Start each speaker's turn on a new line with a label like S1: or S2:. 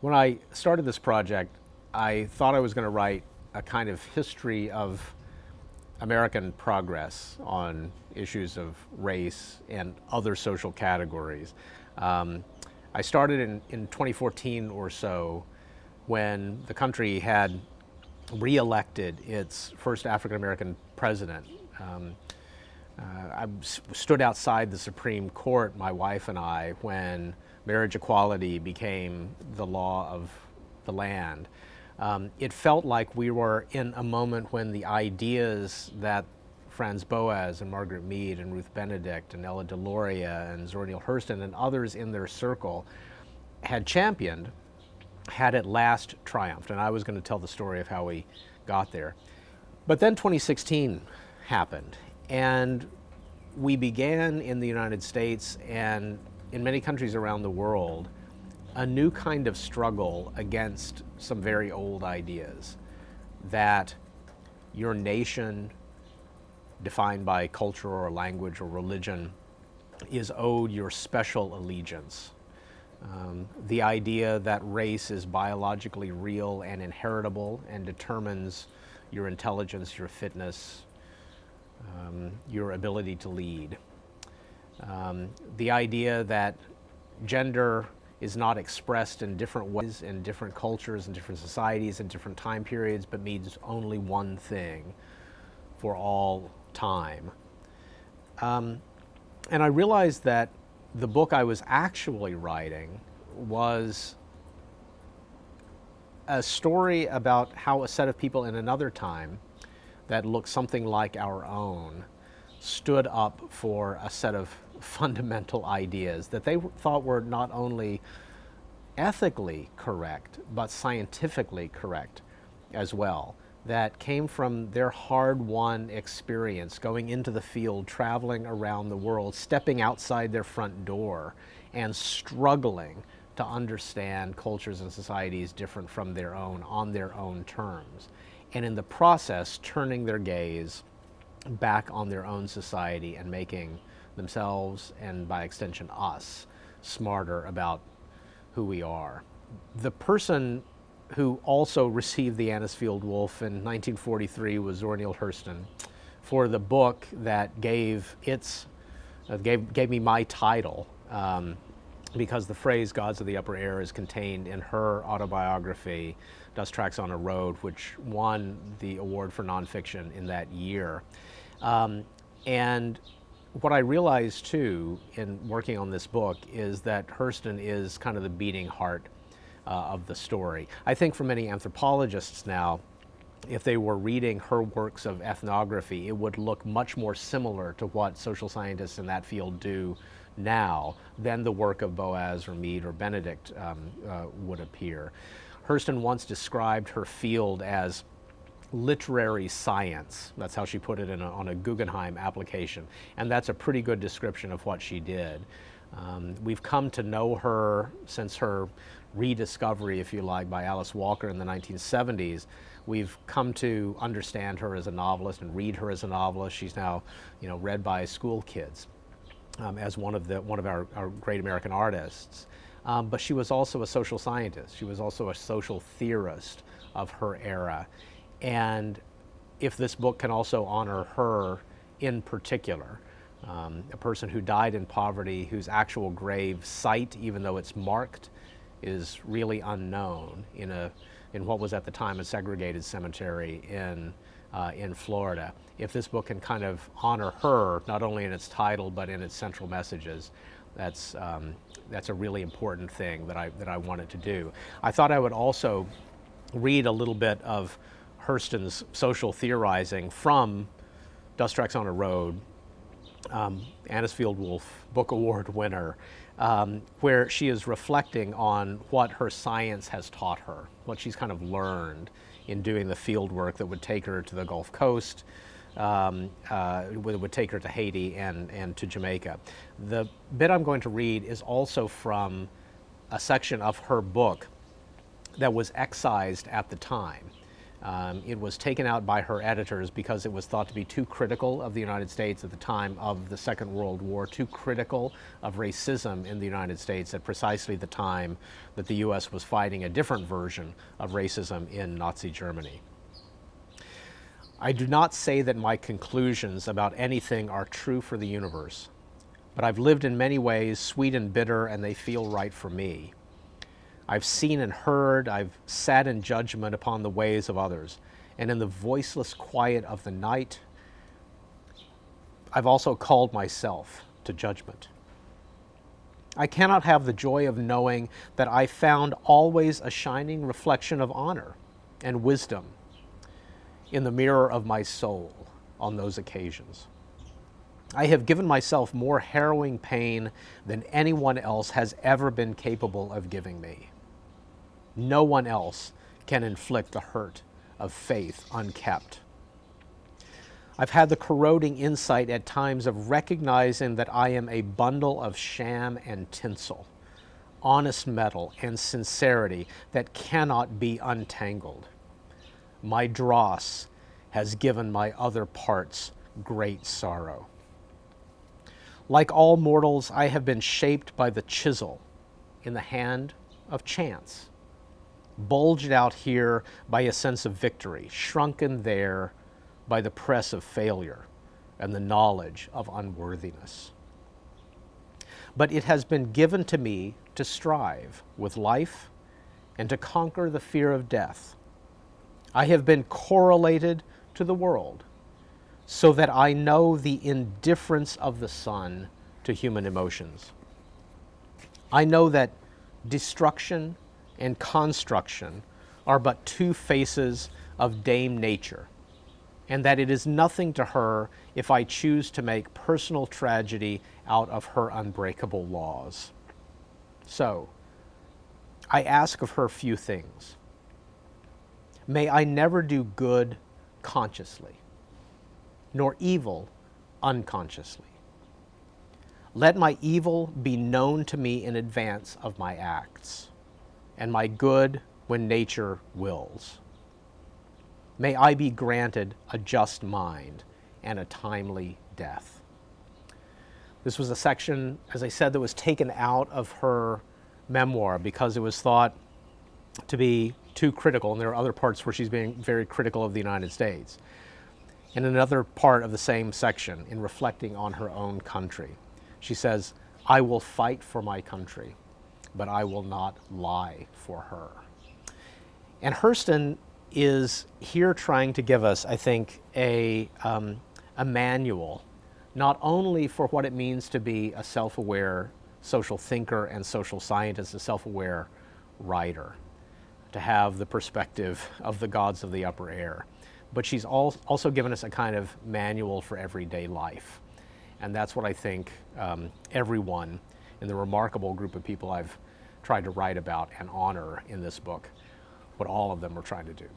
S1: When I started this project, I thought I was going to write a kind of history of American progress on issues of race and other social categories. Um, I started in 2014 or so when the country had re-elected its first African American president. Um, stood outside the Supreme Court, my wife and I, when marriage equality became the law of the land. It felt like we were in a moment when the ideas that Franz Boas and Margaret Mead and Ruth Benedict and Ella Deloria and Zora Neale Hurston and others in their circle had championed had at last triumphed. And I was going to tell the story of how we got there. But then 2016 happened, and we began in the United States and in many countries around the world a new kind of struggle against some very old ideas that your nation, defined by culture or language or religion, is owed your special allegiance. The idea that race is biologically real and inheritable and determines your intelligence, your fitness, your ability to lead. The idea that gender is not expressed in different ways in different cultures and different societies and different time periods, but means only one thing for all time. And I realized that the book I was actually writing was a story about how a set of people in another time that looked something like our own stood up for a set of fundamental ideas that they thought were not only ethically correct, but scientifically correct as well, that came from their hard-won experience going into the field, traveling around the world, stepping outside their front door and struggling to understand cultures and societies different from their own on their own terms. And in the process, turning their gaze back on their own society and making themselves, and by extension us, smarter about who we are. The person who also received the Anisfield Wolf in 1943 was Zora Neale Hurston for the book that gave me my title, because the phrase "Gods of the Upper Air" is contained in her autobiography, Dust Tracks on a Road, which won the award for nonfiction in that year. And what I realized too in working on this book is that Hurston is kind of the beating heart of the story. I think for many anthropologists now, if they were reading her works of ethnography, it would look much more similar to what social scientists in that field do now than the work of Boas or Mead or Benedict would appear. Hurston once described her field as literary science. That's how she put it on a Guggenheim application. And that's a pretty good description of what she did. We've come to know her since her rediscovery, if you like, by Alice Walker in the 1970s. We've come to understand her as a novelist and read her as a novelist. She's now, read by school kids as one of our great American artists. But she was also a social scientist. She was also a social theorist of her era. And if this book can also honor her in particular, a person who died in poverty, whose actual grave site, even though it's marked, is really unknown in what was at the time a segregated cemetery in Florida. If this book can kind of honor her, not only in its title but in its central messages, that's a really important thing that I wanted to do. I thought I would also read a little bit of Hurston's social theorizing from Dust Tracks on a Road, Anisfield Wolf Book Award winner, where she is reflecting on what her science has taught her, what she's kind of learned in doing the field work that would take her to the Gulf Coast, would take her to Haiti and to Jamaica. The bit I'm going to read is also from a section of her book that was excised at the time. It was taken out by her editors because it was thought to be too critical of the United States at the time of the Second World War, too critical of racism in the United States at precisely the time that the U.S. was fighting a different version of racism in Nazi Germany. I do not say that my conclusions about anything are true for the universe, but I've lived in many ways sweet and bitter, and they feel right for me. I've seen and heard, I've sat in judgment upon the ways of others, and in the voiceless quiet of the night, I've also called myself to judgment. I cannot have the joy of knowing that I found always a shining reflection of honor and wisdom in the mirror of my soul on those occasions. I have given myself more harrowing pain than anyone else has ever been capable of giving me. No one else can inflict the hurt of faith unkept. I've had the corroding insight at times of recognizing that I am a bundle of sham and tinsel, honest metal and sincerity that cannot be untangled. My dross has given my other parts great sorrow. Like all mortals, I have been shaped by the chisel in the hand of chance, bulged out here by a sense of victory, shrunken there by the press of failure and the knowledge of unworthiness. But it has been given to me to strive with life and to conquer the fear of death. I have been correlated to the world so that I know the indifference of the sun to human emotions. I know that destruction and construction are but two faces of Dame Nature, and that it is nothing to her if I choose to make personal tragedy out of her unbreakable laws. So, I ask of her few things. May I never do good consciously, nor evil unconsciously. Let my evil be known to me in advance of my acts, and my good when nature wills. May I be granted a just mind and a timely death. This was a section, as I said, that was taken out of her memoir because it was thought to be too critical, and there are other parts where she's being very critical of the United States. In another part of the same section, in reflecting on her own country, she says, "I will fight for my country, but I will not lie for her." And Hurston is here trying to give us, I think, a manual, not only for what it means to be a self-aware social thinker and social scientist, a self-aware writer, to have the perspective of the gods of the upper air, but she's also given us a kind of manual for everyday life. And that's what I think everyone in the remarkable group of people I've tried to write about and honor in this book, what all of them are trying to do.